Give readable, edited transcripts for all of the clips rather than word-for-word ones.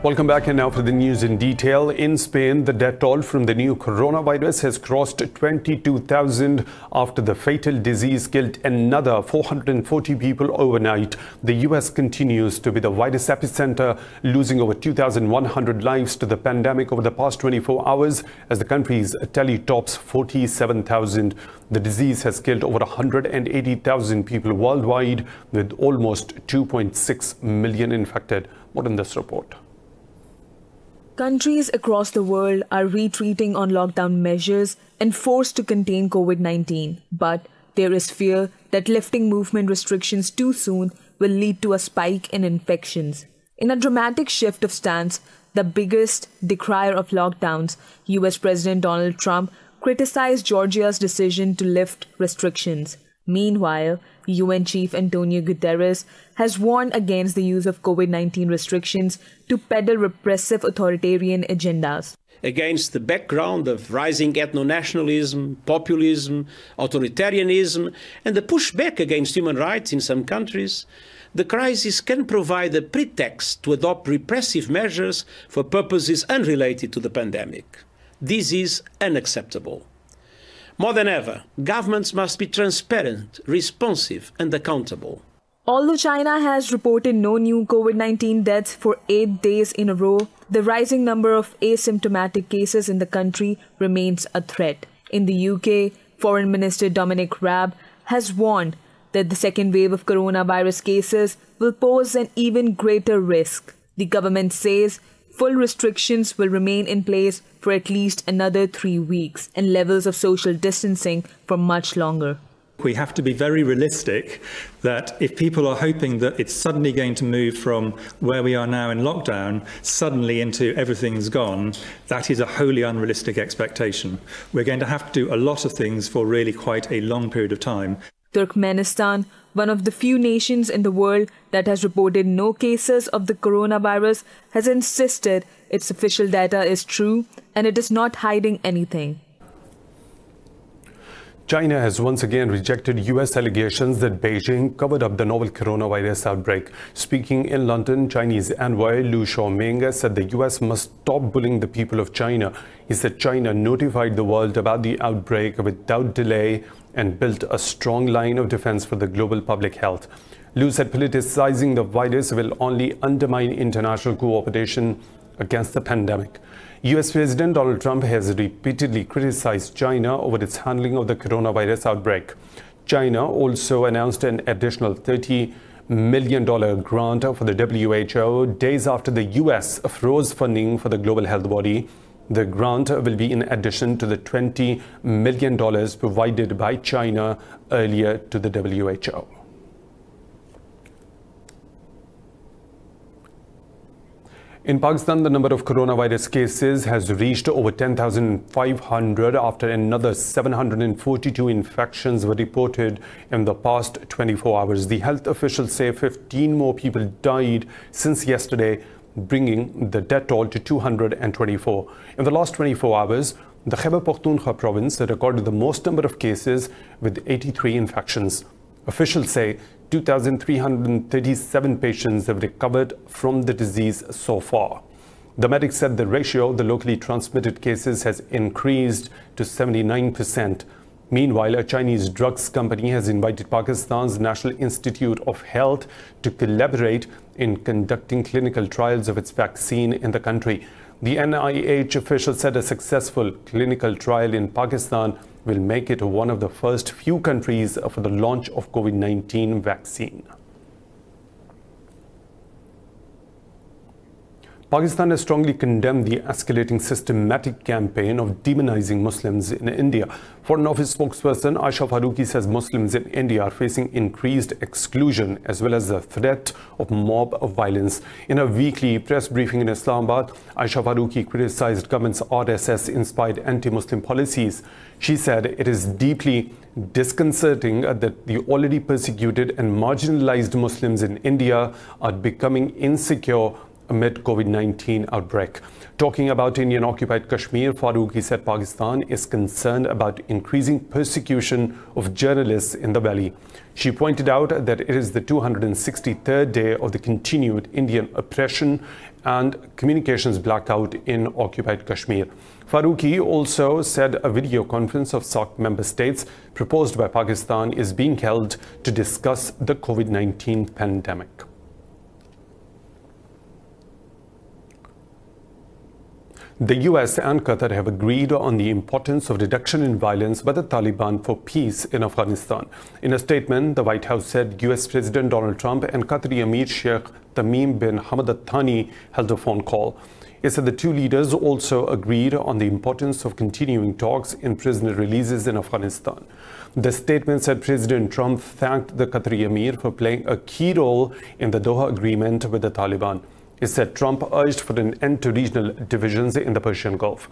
Welcome back, and now for the news in detail. In Spain, the death toll from the new coronavirus has crossed 22,000 after the fatal disease killed another 440 people overnight. The US continues to be the virus epicenter, losing over 2,100 lives to the pandemic over the past 24 hours as the country's tally tops 47,000. The disease has killed over 180,000 people worldwide, with almost 2.6 million infected. More in this report. Countries across the world are retreating on lockdown measures and forced to contain COVID-19. But there is fear that lifting movement restrictions too soon will lead to a spike in infections. In a dramatic shift of stance, the biggest decrier of lockdowns, US President Donald Trump criticized Georgia's decision to lift restrictions. Meanwhile, UN Chief Antonio Guterres has warned against the use of COVID-19 restrictions to peddle repressive authoritarian agendas. Against the background of rising ethno-nationalism, populism, authoritarianism, and the pushback against human rights in some countries, the crisis can provide a pretext to adopt repressive measures for purposes unrelated to the pandemic. This is unacceptable. More than ever, governments must be transparent, responsive, and accountable. Although China has reported no new COVID-19 deaths for 8 days in a row, the rising number of asymptomatic cases in the country remains a threat. In the UK, Foreign Minister Dominic Raab has warned that the second wave of coronavirus cases will pose an even greater risk. The government says full restrictions will remain in place for at least another 3 weeks and levels of social distancing for much longer. We have to be very realistic that if people are hoping that it's suddenly going to move from where we are now in lockdown suddenly into everything's gone, that is a wholly unrealistic expectation. We're going to have to do a lot of things for really quite a long period of time. Turkmenistan, one of the few nations in the world that has reported no cases of the coronavirus, has insisted its official data is true and it is not hiding anything. China has once again rejected US allegations that Beijing covered up the novel coronavirus outbreak. Speaking in London, Chinese envoy Lu Xiaoming said the US must stop bullying the people of China. He said China notified the world about the outbreak without delay and built a strong line of defense for the global public health. Lu said politicizing the virus will only undermine international cooperation against the pandemic. US President Donald Trump has repeatedly criticized China over its handling of the coronavirus outbreak. China also announced an additional $30 million grant for the WHO days after the US froze funding for the global health body. The grant will be in addition to the $20 million provided by China earlier to the WHO. In Pakistan, the number of coronavirus cases has reached over 10,500 after another 742 infections were reported in the past 24 hours. The health officials say 15 more people died since yesterday, bringing the death toll to 224. In the last 24 hours, the Khyber Pakhtunkhwa province recorded the most number of cases with 83 infections. Officials say 2,337 patients have recovered from the disease so far. The medics said the ratio of the locally transmitted cases has increased to 79%. Meanwhile, a Chinese drugs company has invited Pakistan's National Institute of Health to collaborate in conducting clinical trials of its vaccine in the country. The NIH official said a successful clinical trial in Pakistan will make it one of the first few countries for the launch of COVID-19 vaccine. Pakistan has strongly condemned the escalating systematic campaign of demonizing Muslims in India. Foreign Office spokesperson Aisha Farooqi says Muslims in India are facing increased exclusion as well as the threat of mob violence. In a weekly press briefing in Islamabad, Aisha Farooqi criticized government's RSS-inspired anti-Muslim policies. She said it is deeply disconcerting that the already persecuted and marginalized Muslims in India are becoming insecure amid COVID-19 outbreak. Talking about Indian-occupied Kashmir, Farooqi said Pakistan is concerned about increasing persecution of journalists in the valley. She pointed out that it is the 263rd day of the continued Indian oppression and communications blackout in occupied Kashmir. Farooqi also said a video conference of SAARC member states proposed by Pakistan is being held to discuss the COVID-19 pandemic. The US and Qatar have agreed on the importance of reduction in violence by the Taliban for peace in Afghanistan. In a statement, the White House said US President Donald Trump and Qatari Emir Sheikh Tamim bin Hamad Al Thani held a phone call. It said the two leaders also agreed on the importance of continuing talks in prisoner releases in Afghanistan. The statement said President Trump thanked the Qatari Emir for playing a key role in the Doha agreement with the Taliban. It said Trump urged for an end to regional divisions in the Persian Gulf.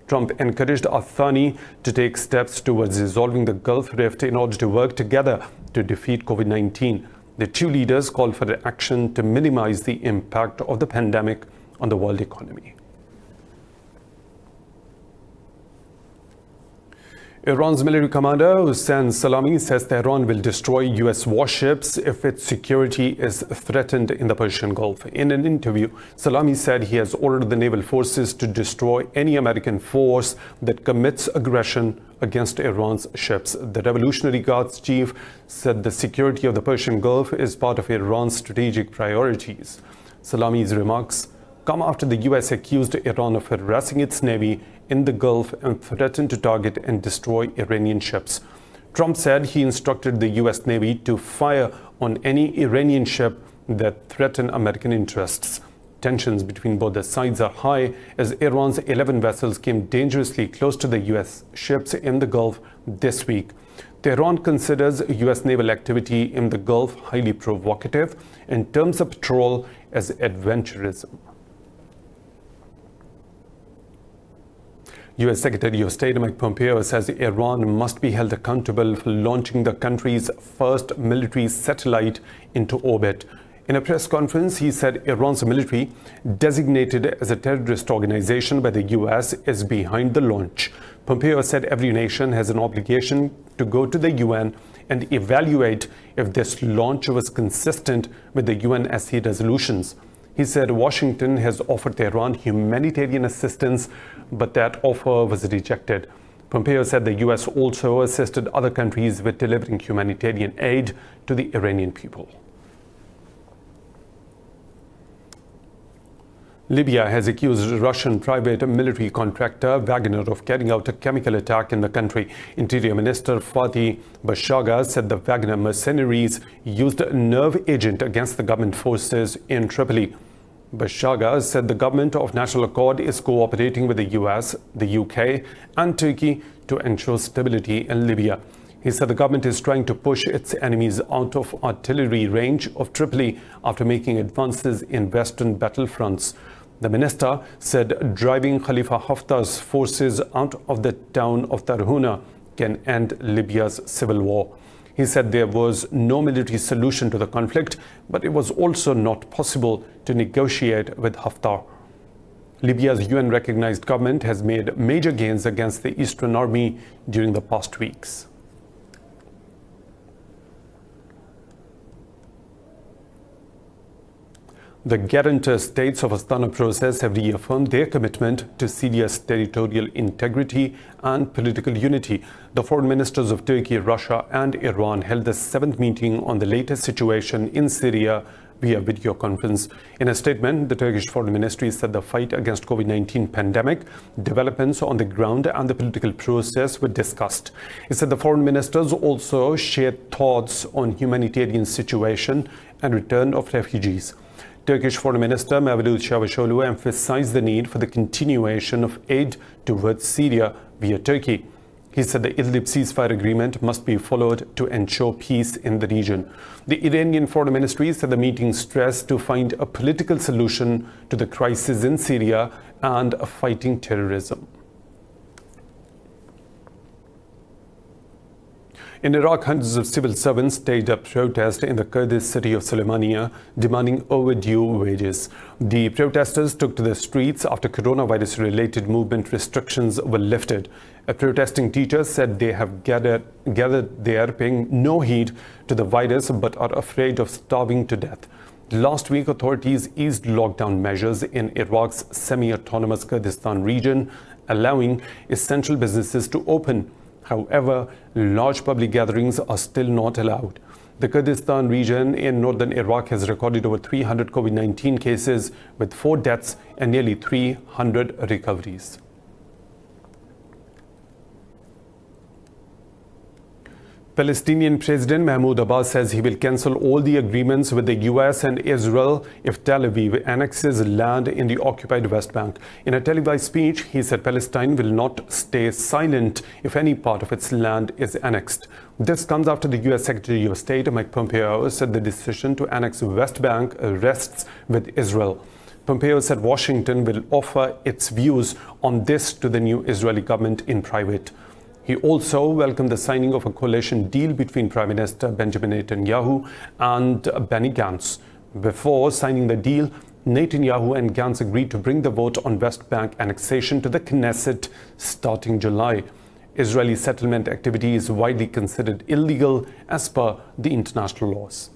Trump encouraged Al Thani to take steps towards resolving the Gulf rift in order to work together to defeat COVID-19. The two leaders called for action to minimize the impact of the pandemic on the world economy. Iran's military commander Hossein Salami says Tehran will destroy US warships if its security is threatened in the Persian Gulf. In an interview, Salami said he has ordered the naval forces to destroy any American force that commits aggression against Iran's ships. The Revolutionary Guards chief said the security of the Persian Gulf is part of Iran's strategic priorities. Salami's remarks come after the US accused Iran of harassing its navy in the Gulf and threatened to target and destroy Iranian ships. Trump said he instructed the US Navy to fire on any Iranian ship that threatened American interests. Tensions between both the sides are high as Iran's 11 vessels came dangerously close to the US ships in the Gulf this week. Tehran considers US naval activity in the Gulf highly provocative and terms the patrol as adventurism. US Secretary of State Mike Pompeo says Iran must be held accountable for launching the country's first military satellite into orbit. In a press conference, he said Iran's military, designated as a terrorist organization by the US, is behind the launch. Pompeo said every nation has an obligation to go to the UN and evaluate if this launch was consistent with the UNSC resolutions. He said Washington has offered Tehran humanitarian assistance, but that offer was rejected. Pompeo said the US also assisted other countries with delivering humanitarian aid to the Iranian people. Libya has accused Russian private military contractor Wagner of carrying out a chemical attack in the country. Interior Minister Fatih Bashaga said the Wagner mercenaries used a nerve agent against the government forces in Tripoli. Bashaga said the government of National Accord is cooperating with the US, the UK and Turkey to ensure stability in Libya. He said the government is trying to push its enemies out of artillery range of Tripoli after making advances in western battlefronts. The minister said driving Khalifa Haftar's forces out of the town of Tarhuna can end Libya's civil war. He said there was no military solution to the conflict, but it was also not possible to negotiate with Haftar. Libya's UN-recognized government has made major gains against the Eastern Army during the past weeks. The guarantor states of Astana process have reaffirmed their commitment to Syria's territorial integrity and political unity. The foreign ministers of Turkey, Russia and Iran held the 7th meeting on the latest situation in Syria via video conference. In a statement, the Turkish Foreign Ministry said the fight against COVID-19 pandemic, developments on the ground and the political process were discussed. It said the foreign ministers also shared thoughts on humanitarian situation and return of refugees. Turkish Foreign Minister Mevlut Çavuşoğlu emphasized the need for the continuation of aid towards Syria via Turkey. He said the Idlib ceasefire agreement must be followed to ensure peace in the region. The Iranian Foreign Ministry said the meeting stressed to find a political solution to the crisis in Syria and fighting terrorism. In Iraq, hundreds of civil servants staged a protest in the Kurdish city of Sulaymaniyah, demanding overdue wages. The protesters took to the streets after coronavirus-related movement restrictions were lifted. A protesting teacher said they have gathered there paying no heed to the virus but are afraid of starving to death. Last week, authorities eased lockdown measures in Iraq's semi-autonomous Kurdistan region, allowing essential businesses to open. However, large public gatherings are still not allowed. The Kurdistan region in northern Iraq has recorded over 300 COVID-19 cases, with 4 deaths and nearly 300 recoveries. Palestinian President Mahmoud Abbas says he will cancel all the agreements with the US and Israel if Tel Aviv annexes land in the occupied West Bank. In a televised speech, he said Palestine will not stay silent if any part of its land is annexed. This comes after the US Secretary of State Mike Pompeo said the decision to annex West Bank rests with Israel. Pompeo said Washington will offer its views on this to the new Israeli government in private. He also welcomed the signing of a coalition deal between Prime Minister Benjamin Netanyahu and Benny Gantz. Before signing the deal, Netanyahu and Gantz agreed to bring the vote on West Bank annexation to the Knesset starting July. Israeli settlement activity is widely considered illegal as per the international laws.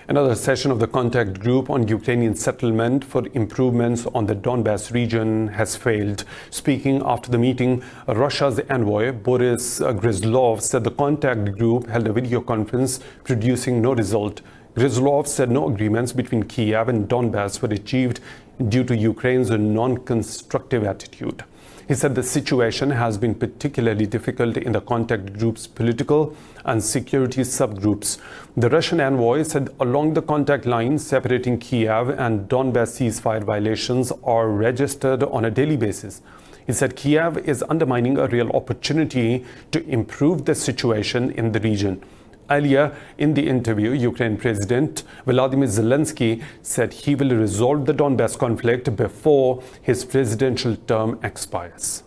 Another session of the contact group on Ukrainian settlement for improvements on the Donbas region has failed. Speaking after the meeting, Russia's envoy Boris Gryzlov said the contact group held a video conference producing no result. Gryzlov said no agreements between Kiev and Donbas were achieved due to Ukraine's non-constructive attitude. He said the situation has been particularly difficult in the contact group's political and security subgroups. The Russian envoy said along the contact line separating Kiev and Donbas ceasefire violations are registered on a daily basis. He said Kiev is undermining a real opportunity to improve the situation in the region. Earlier in the interview, Ukraine President Volodymyr Zelensky said he will resolve the Donbas conflict before his presidential term expires.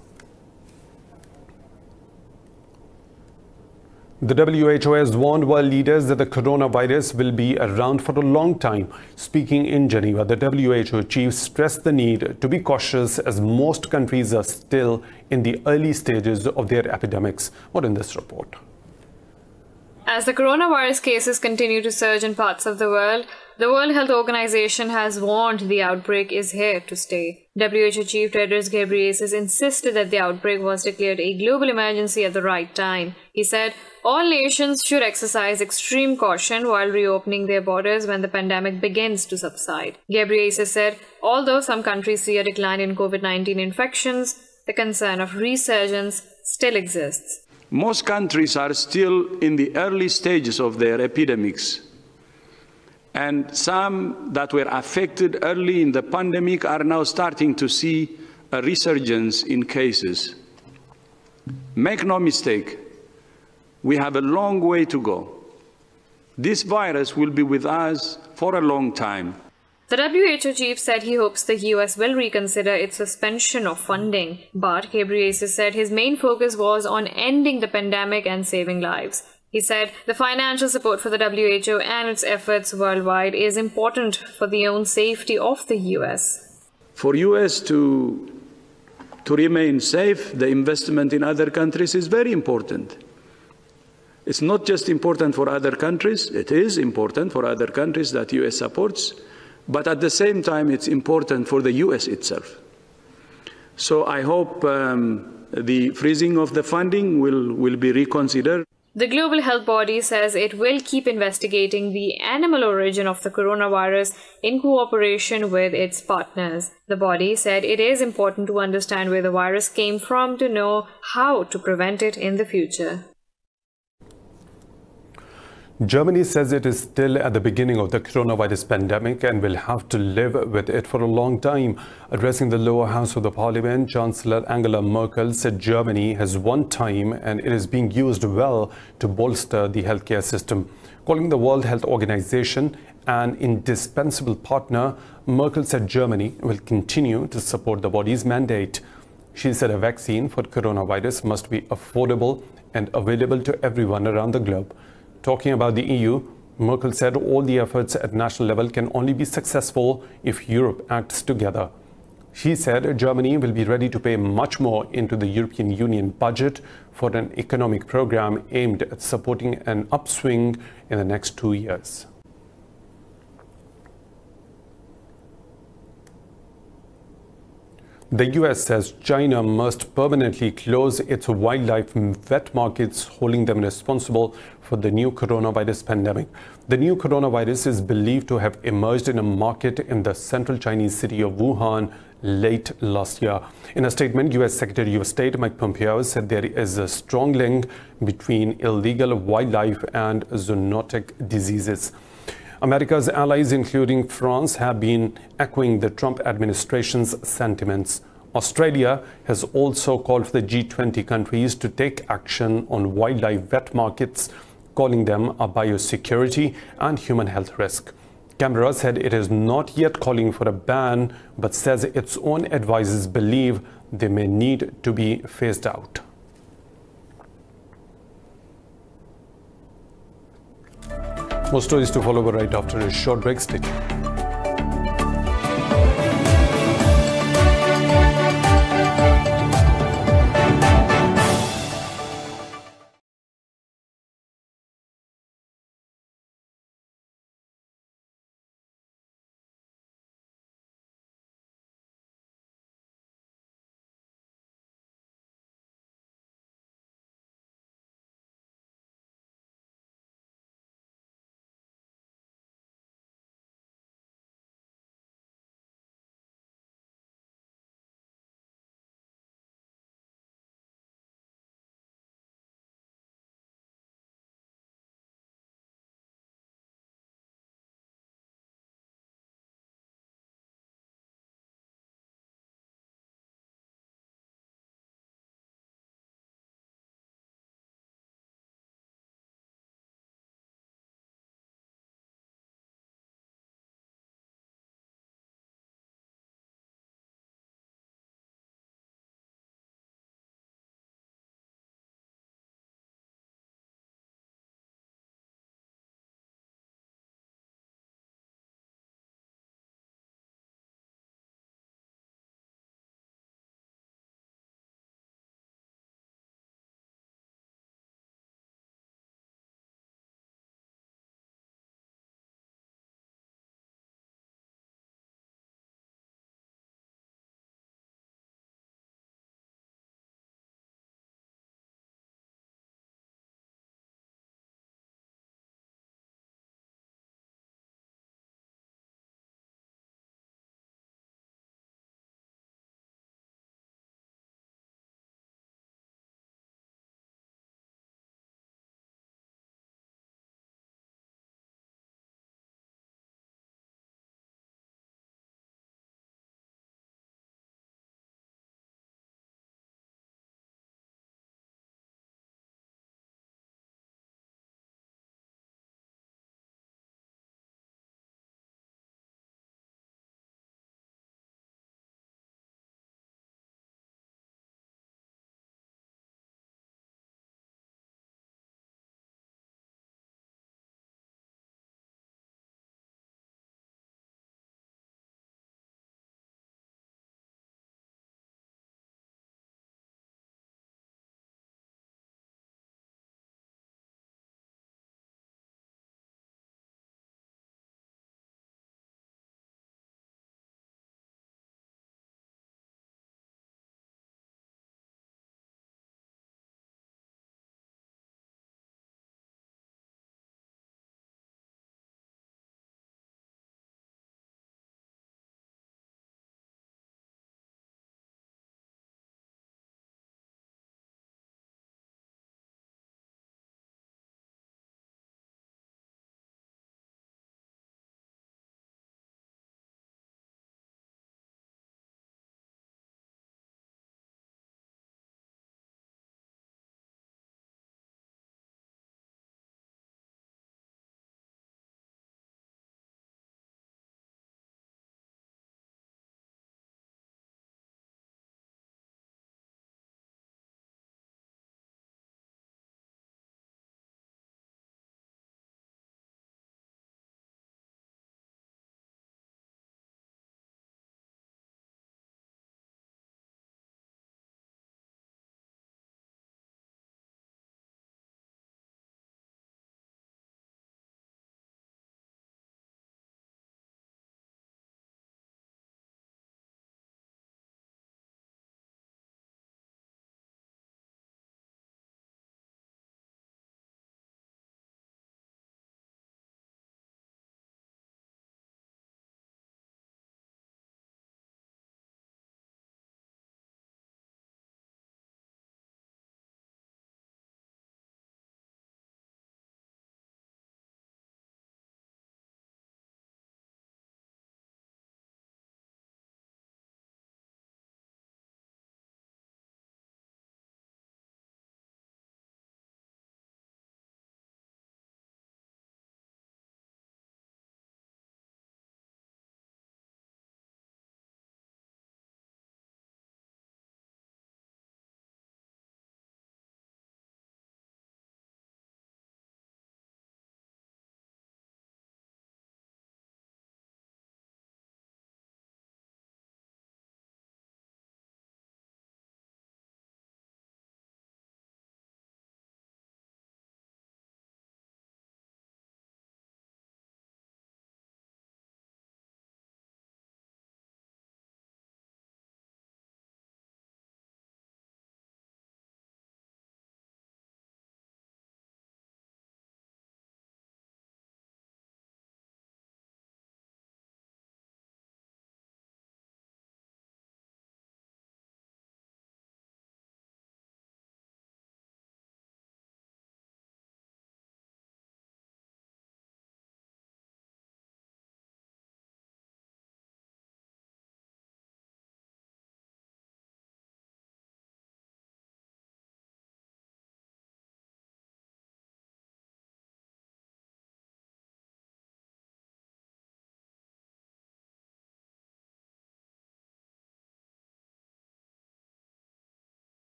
The WHO has warned world leaders that the coronavirus will be around for a long time. Speaking in Geneva, the WHO chief stressed the need to be cautious as most countries are still in the early stages of their epidemics. More in this report. As the coronavirus cases continue to surge in parts of the World Health Organization has warned the outbreak is here to stay. WHO Chief Tedros Ghebreyesus insisted that the outbreak was declared a global emergency at the right time. He said all nations should exercise extreme caution while reopening their borders when the pandemic begins to subside. Ghebreyesus said, although some countries see a decline in COVID-19 infections, the concern of resurgence still exists. Most countries are still in the early stages of their epidemics, and some that were affected early in the pandemic are now starting to see a resurgence in cases. Make no mistake, we have a long way to go. This virus will be with us for a long time. The WHO chief said he hopes the US will reconsider its suspension of funding, but Ghebreyesus said his main focus was on ending the pandemic and saving lives. He said the financial support for the WHO and its efforts worldwide is important for the own safety of the US. For US to remain safe, the investment in other countries is very important. It's not just important for other countries, it is important for other countries that US supports, but at the same time, it's important for the US itself. So I hope the freezing of the funding will be reconsidered. The global health body says it will keep investigating the animal origin of the coronavirus in cooperation with its partners. The body said it is important to understand where the virus came from to know how to prevent it in the future. Germany says it is still at the beginning of the coronavirus pandemic and will have to live with it for a long time. Addressing the lower house of the parliament, Chancellor Angela Merkel said Germany has won time and it is being used well to bolster the healthcare system. Calling the World Health Organization an indispensable partner, Merkel said Germany will continue to support the body's mandate. She said a vaccine for coronavirus must be affordable and available to everyone around the globe. Talking about the EU, Merkel said all the efforts at national level can only be successful if Europe acts together. She said Germany will be ready to pay much more into the European Union budget for an economic program aimed at supporting an upswing in the next 2 years. The US says China must permanently close its wildlife wet markets, holding them responsible for the new coronavirus pandemic. The new coronavirus is believed to have emerged in a market in the central Chinese city of Wuhan late last year. In a statement, US Secretary of State Mike Pompeo said there is a strong link between illegal wildlife and zoonotic diseases. America's allies, including France, have been echoing the Trump administration's sentiments. Australia has also called for the G20 countries to take action on wildlife wet markets, calling them a biosecurity and human health risk. Canberra said it is not yet calling for a ban, but says its own advisors believe they may need to be phased out. More stories to follow right after a short break. Stay tuned.